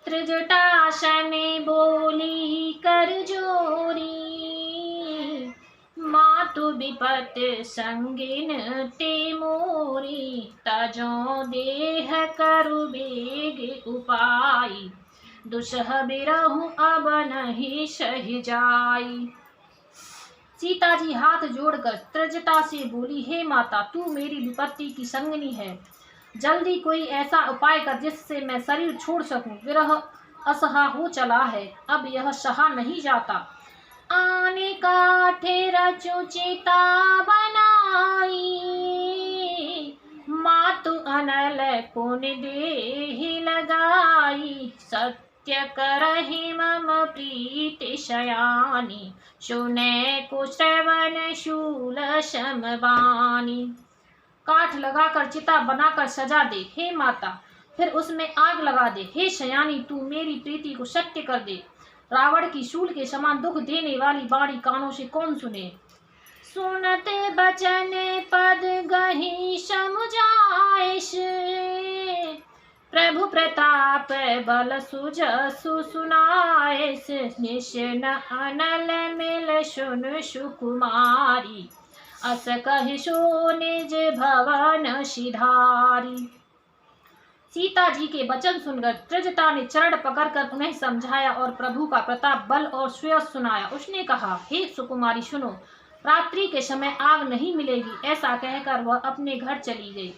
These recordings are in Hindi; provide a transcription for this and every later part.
त्रिजटा शनि बोली कर जोरी, मातु विपत संगिन ते मोरी, तजो देह करु बेग उपाई, दुसह बिरहु अब नहीं सह जाई। सीता जी हाथ जोड़कर त्रिजटा से बोली, हे माता, तू मेरी विपत्ति की संगिनी है, जल्दी कोई ऐसा उपाय कर जिससे मैं शरीर छोड़ सकूं। विरह असहा हो चला है, अब यह सहा नहीं जाता। आने काठे रचु चिता बनाई, मातु अनल पुन देहि लगाई, सत्य करहि मम प्रीति शयानी, सुने को श्रवण शूल समबानी। काठ लगाकर चिता बनाकर सजा दे हे माता, फिर उसमें आग लगा दे। हे शयानी, तू मेरी प्रीति को सत्य कर दे। रावण की शूल के समान दुख देने वाली बाणी कानों से कौन सुने। सुनते बचन पद गही समुझाइस, प्रभु प्रताप बल सुजसु सुनाइस, निशन अनल मिल सुन सुकुमारी, अस कहि सो निज भवन सिधारी। सीता जी के वचन सुनकर त्रिजटा ने चरण पकड़कर उन्हें समझाया और प्रभु का प्रताप बल और श्रेयस सुनाया। उसने कहा, हे सुकुमारी सुनो, रात्रि के समय आग नहीं मिलेगी। ऐसा कहकर वह अपने घर चली गई।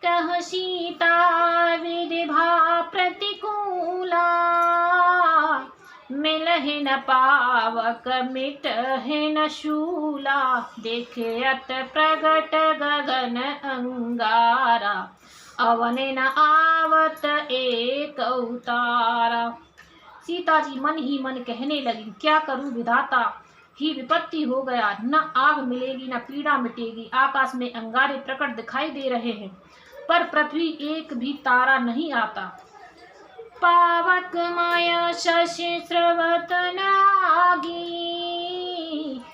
कह सीता विधिभा प्रतिकूला, मिलहि न पावक मिटहि न शूला, देखत प्रगट गगन अंगारा, अवने न आवत एक उतारा। सीता जी मन ही मन कहने लगी, क्या करूं विधाता, ही विपत्ति हो गया। न आग मिलेगी न पीड़ा मिटेगी। आकाश में अंगारे प्रकट दिखाई दे रहे हैं, पर पृथ्वी एक भी तारा नहीं आता। पावक माया शशि स्रवत नागी,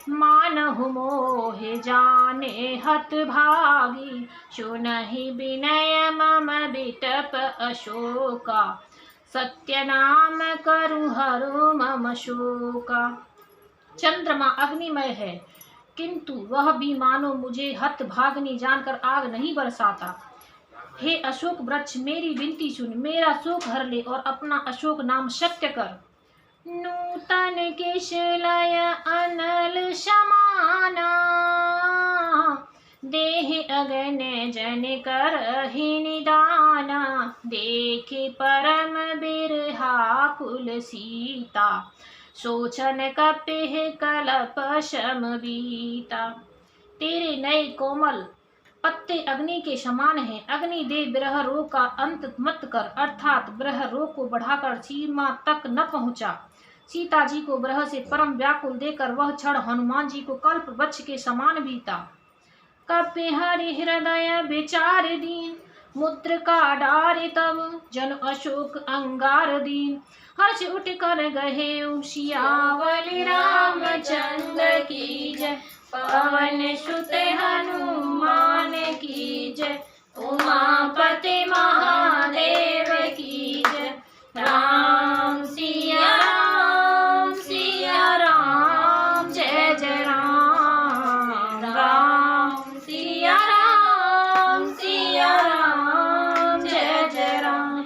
मानहु मोहे जाने हत भागी, सुनहि विनय मम बिटप अशोका, सत्य नाम करु हरु मम शोका। चंद्रमा अग्निमय है, किंतु वह भी मानो मुझे हत भागनी जानकर आग नहीं बरसाता। हे अशोक वृक्ष, मेरी विनती सुन, मेरा शोक हर ले और अपना अशोक नाम सत्य कर। नूतन केशलय अनल समाना, देह अगन जन करहि निदाना, देखे परम बिरहा कुल सीता, सोचन कपिह कलप शम बीता। तेरे नए कोमल पत्ते अग्नि के समान हैं। अग्नि दे, विरह रोग का अंत मत कर, अर्थात विरह रोग को बढ़ाकर सीमा तक न पहुंचा। सीता जी को विरह से परम व्याकुल देकर वह क्षण हनुमान जी को कल्प वृक्ष के समान बीता। कपि हरि हृदय विचार दीन, मुद्र का डारे तब जन अशोक अंगार दीन, हर्ष उठ कर गहे सियावर रामचंद्र की जय, पवन सुत हनुमान की जय, उमापति महादेव की जय। राम सिया राम जय जय राम, राम सिया राम जय जय राम।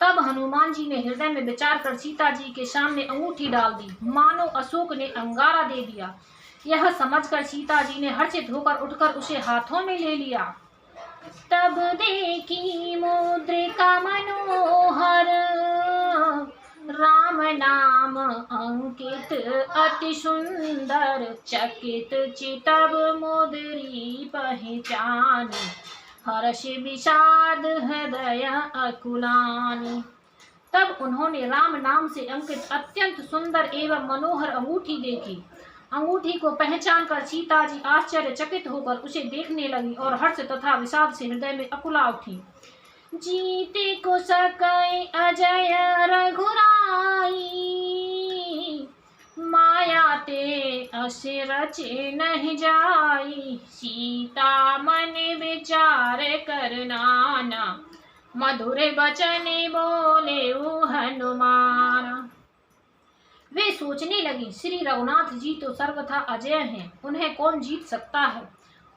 तब हनुमान जी ने हृदय में विचार कर सीता जी के सामने अंगूठी डाल दी, मानो अशोक ने अंगारा दे दिया। यह समझकर सीता जी ने हर्षित होकर उठकर उसे हाथों में ले लिया। तब देखी मुद्रिका मनोहर, राम नाम अंकित अति सुंदर, चकित चितव मुद्री पहचानी, हर्ष विषाद हृदय अकुलानी। तब उन्होंने राम नाम से अंकित अत्यंत सुंदर एवं मनोहर अंगूठी देखी। अंगूठी को पहचान कर सीता जी आश्चर्यचकित होकर उसे देखने लगी और हर्ष तथा विषाद से हृदय में अकुला उठी। जीते को सकै अजय रघुराई, माया ते असे रचे नहीं जाई, सीता मन विचार कर नाना, मधुर बचन बोले वो हनुमान। वे सोचने लगी, श्री रघुनाथ जी तो सर्वथा अजय हैं, उन्हें कौन जीत सकता है,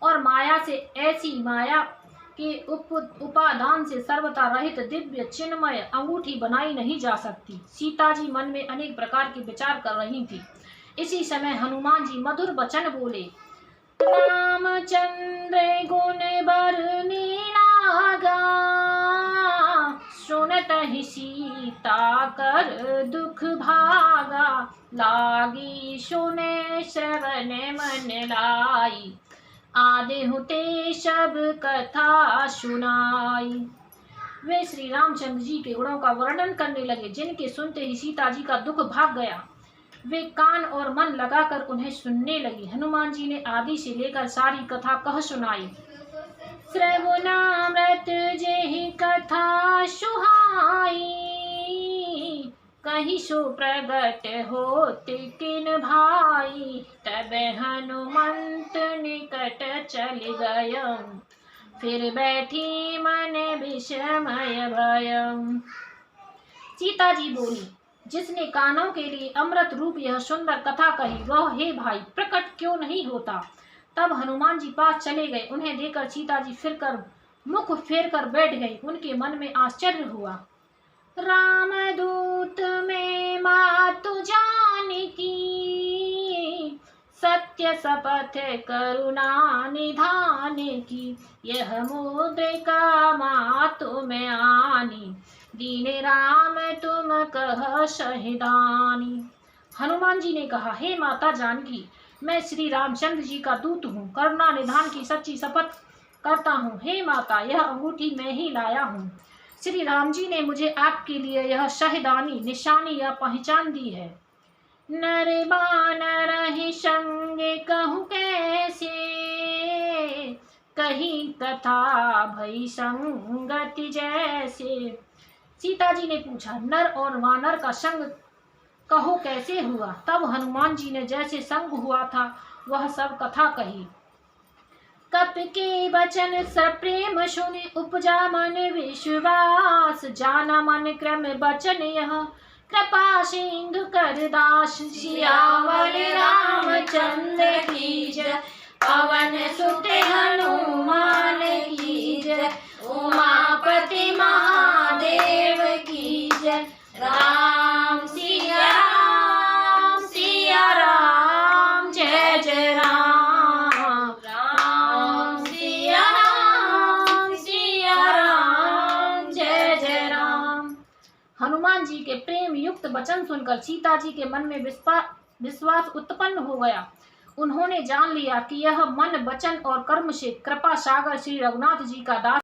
और माया से ऐसी माया के उपादान से सर्वथा रहित दिव्य चिन्मय अंगूठी बनाई नहीं जा सकती। सीता जी मन में अनेक प्रकार के विचार कर रही थी। इसी समय हनुमान जी मधुर वचन बोले, रामचंद्र गुण बरनी लागा, सुनत ही सीता कर दुख भागा, लागी सुने श्रवण मन लाई, आदि हुते सब कथा सुनाई। वे श्री रामचंद्र जी के गुणों का वर्णन करने लगे, जिनके सुनते ही सीता जी का दुख भाग गया। वे कान और मन लगाकर उन्हें सुनने लगी। हनुमान जी ने आदि से लेकर सारी कथा कह सुनाई। श्रवणामृत जेहि कथा सुहाई, कहीं सो प्रगट होत किन भाई, तब हनुमंत निकट चल गयम, फिर बैठी मन विस्मय भयम। सीता जी बोली, जिसने कानों के लिए अमृत रूप यह सुंदर कथा कही, वह हे भाई प्रकट क्यों नहीं होता। तब हनुमान जी पास चले गए। उन्हें देखकर सीता जी फिरकर मुख फेर कर बैठ गई। उनके मन में आश्चर्य हुआ। राम दूत में मातु जानकी, सत्य शपथ करुणा निधान की, यह मुद्रिका मातु में आनी, दीन राम तुम कह सहिदानी। हनुमान जी ने कहा, हे माता जानकी, मैं श्री रामचंद्र जी का दूत हूँ, करुणा निधान की सच्ची शपथ करता हूँ। हे माता, यह अंगूठी मैं ही लाया हूँ। श्री राम जी ने मुझे आपके लिए यह शहिदानी निशानी या पहचान दी है। नर बानर ही संग कहूँ कैसे, कहीं कथा भई संगति जैसे। सीता जी ने पूछा, नर और वानर का संग कहो कैसे हुआ। तब हनुमान जी ने जैसे संग हुआ था वह सब कथा कही। कप के वचन सप्रेम सुनि उपजा मन विश्वास, जाना मन क्रम वचन यह कृपा सिंधु कर दास। सियावर रामचंद्र की जय, पवन सुत हनुमान की जय, उमापति महादेव की जय। राम सिया राम जय जय राम, राम सिया राम जय जय राम। हनुमान जी के प्रेम युक्त वचन सुनकर सीता जी के मन में विश्वास उत्पन्न हो गया। उन्होंने जान लिया कि यह मन वचन और कर्म से कृपा सागर श्री रघुनाथ जी का दास